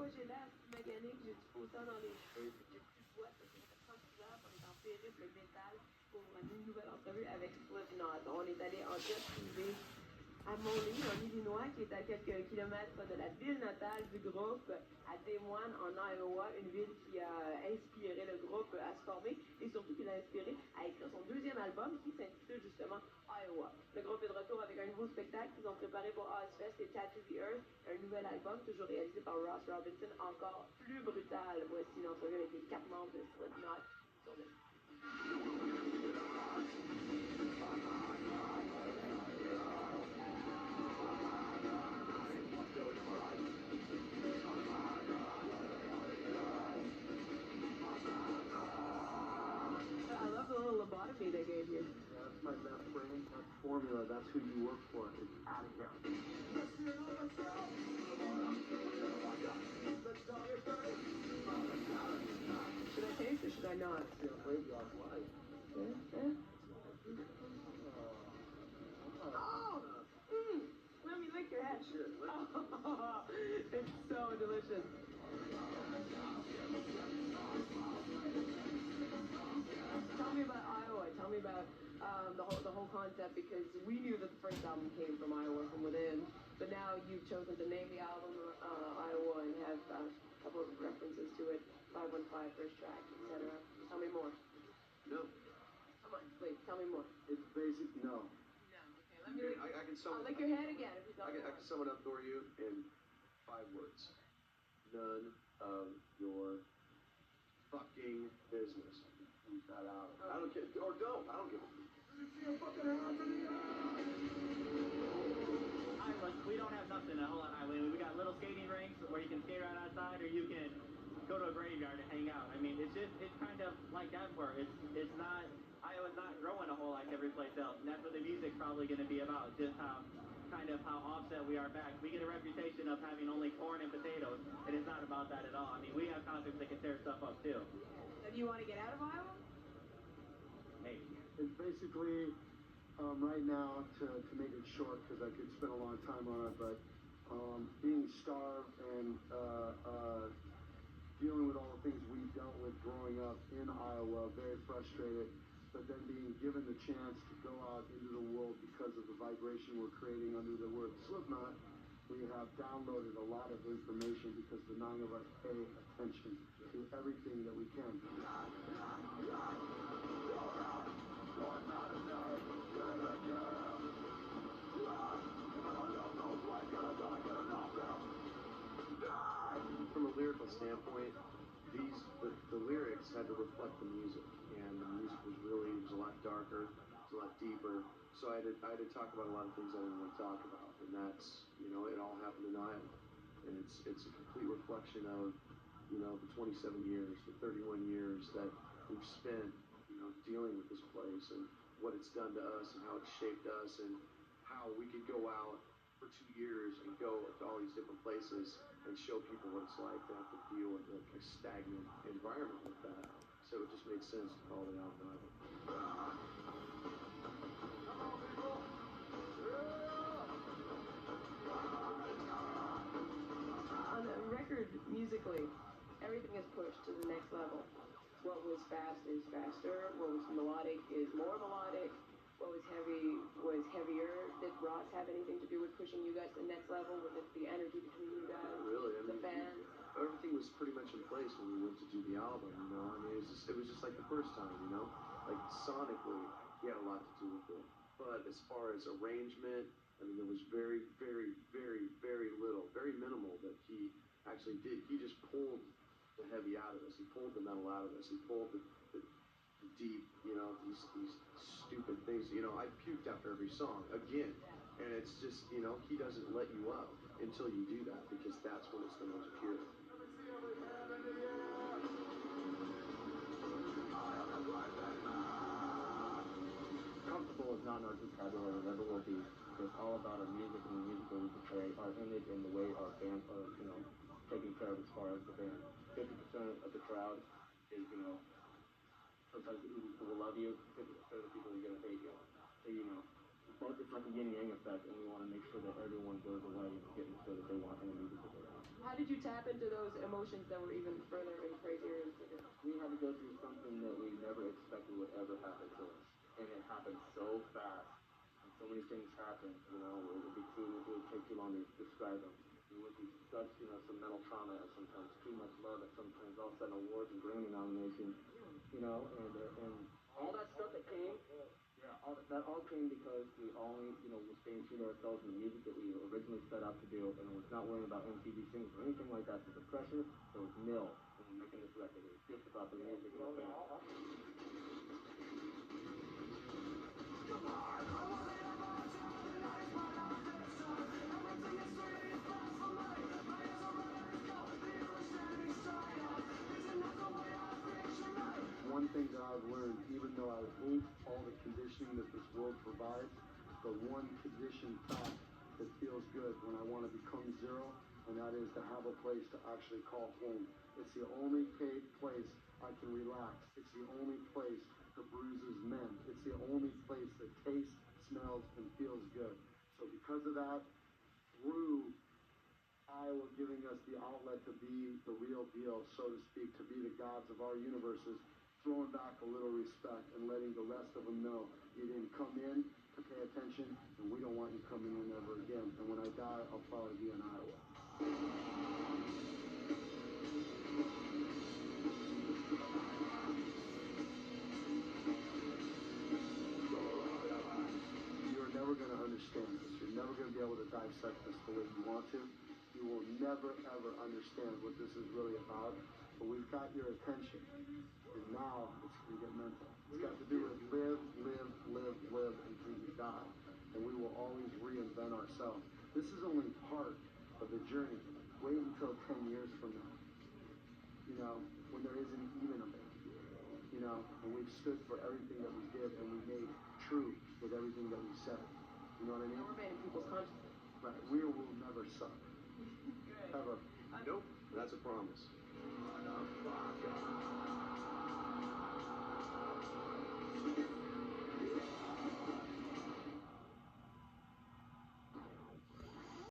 fois j'ai l'air mécanique, j'ai du faux sang dans les cheveux, puis j'ai plus de voix, parce que ça fait 36 heures qu'on est en périple métal pour une nouvelle entrevue avec Slipknot. On est allé en jet privé à Montréal, en Illinois, qui est à quelques kilomètres de la ville natale du groupe, à Des Moines, en Iowa, une ville qui a inspiré le groupe à se former et surtout qui l'a inspiré à écrire son deuxième album qui s'intitule justement Iowa. Le groupe est de retour avec un nouveau spectacle qu'ils ont préparé pour Ozfest et Tattoo the Earth, un nouvel album toujours réalisé par Ross Robinson, encore plus brutal. Voici l'entrevue avec les 4 membres de Slipknot sur le... I love the little lobotomy they gave you. That's my best friend. That's formula. That's who you work for. It's out of here. Should I taste or should I not? It's gonna break your life. Oh! Let me lick your head. Sure. Oh, it's so delicious. Tell me about Iowa. Tell me about the whole concept, because we knew that the first album came from Iowa, from within, but now you've chosen to name the album Iowa and have a couple of references to it, 515 first track, etc. Tell me more. No. Come on, please, tell me more. It's basic. No. No, okay, let me lick, I can sum I'll it. lick your head again if you don't. I can sum it up for you in 5 words. None of your fucking business. Use that out. Okay. I don't care. Or don't. I don't give a Iowa, we don't have nothing a whole lot of Iowa. We got little skating rinks where you can skate right outside, or you can go to a graveyard and hang out. I mean, it's kind of like everywhere. It's not, Iowa's not growing a whole like every place else, and that's what the music's probably going to be about. Just how offset we are back. We get a reputation of having only corn and potatoes, and it's not about that at all. I mean, we have concerts that can tear stuff up too. So do you want to get out of Iowa? Maybe. It's basically, right now, to make it short, because I could spend a long time on it, but being starved and dealing with all the things we dealt with growing up in Iowa, very frustrated, but then being given the chance to go out into the world because of the vibration we're creating under the word Slipknot. We have downloaded a lot of information because the 9 of us pay attention to everything that we can. From a lyrical standpoint, the lyrics had to reflect the music, and the music was a lot darker, it was a lot deeper. So I had to talk about a lot of things I didn't want to talk about, and that's, it all happened in Iowa, and it's a complete reflection of, the 27 years, the 31 years that we've spent, dealing with this place and what it's done to us and how it's shaped us and how we could go out for 2 years and go to all these different places and show people what it's like to have to deal with a stagnant environment like that. So it just made sense to call it out Iowa. On the record, musically, everything is pushed to the next level. What was fast is faster. What was melodic is more melodic. What was heavy was heavier. Did Ross have anything to do with pushing you guys to the next level? Was it the energy between you guys? Not really. The fans? Everything was pretty much in place when we went to do the album, it was just like the first time, Like sonically, he had a lot to do with it. But as far as arrangement, there was very, very, very, very little, very minimal that he actually did. He just pulled the heavy out of us. He pulled the metal out of us. He pulled the deep, these stupid things. I puked after every song, again. And it's just, he doesn't let you up until you do that, because that's when it's the most pure. Comfortable is not in our vocabulary, never will be. It's all about our music and the music that we portray, our image and the way our fans are, taken care of as far as the band. 50% of the crowd is, sometimes people will love you, 50% of the people are going to hate you. So, both, it's like a yin-yang effect, and we want to make sure that everyone goes away and getting so that they want any music that they want. How did you tap into those emotions that were even further and crazier and bigger? We had to go through something that we never expected would ever happen to us. And it happened so fast. And so many things happened, you know, it would take too long to describe them. We went through such, you know, some mental trauma at sometimes, too much love at sometimes, all of a sudden awards and Grammy nominations, you know, and all that stuff that came, that all came because we only, you know, were staying true to ourselves in the music that we originally set out to do, and was not worrying about MTV singles or anything like that. So the pressure, there was nil when making this record. It was just about the music and the band. One thing that I've learned, even though I hate all the conditioning that this world provides, the one conditioned fact that feels good when I want to become zero, and that is to have a place to actually call home. It's the only place I can relax. It's the only place the bruises mend. It's the only place that tastes, smells, and feels good. So because of that, through Iowa giving us the outlet to be the real deal, so to speak, to be the gods of our universes, throwing back a little respect and letting the rest of them know you didn't come in to pay attention, and we don't want you coming in ever again. And when I die, I'll probably be in Iowa. You're never going to understand this. You're never going to be able to dissect this the way you want to. You will never, ever understand what this is really about. But we've got your attention. And now it's going to get mental. It's got to do with live until you die. And we will always reinvent ourselves. This is only part of the journey. Wait until 10 years from now. You know, when there isn't even a band. You know, and we've stood for everything that we did, and we made true with everything that we said. You know what I mean? And we're made in people's consciousness. Right. We will never suck. Ever. Nope. That's a promise.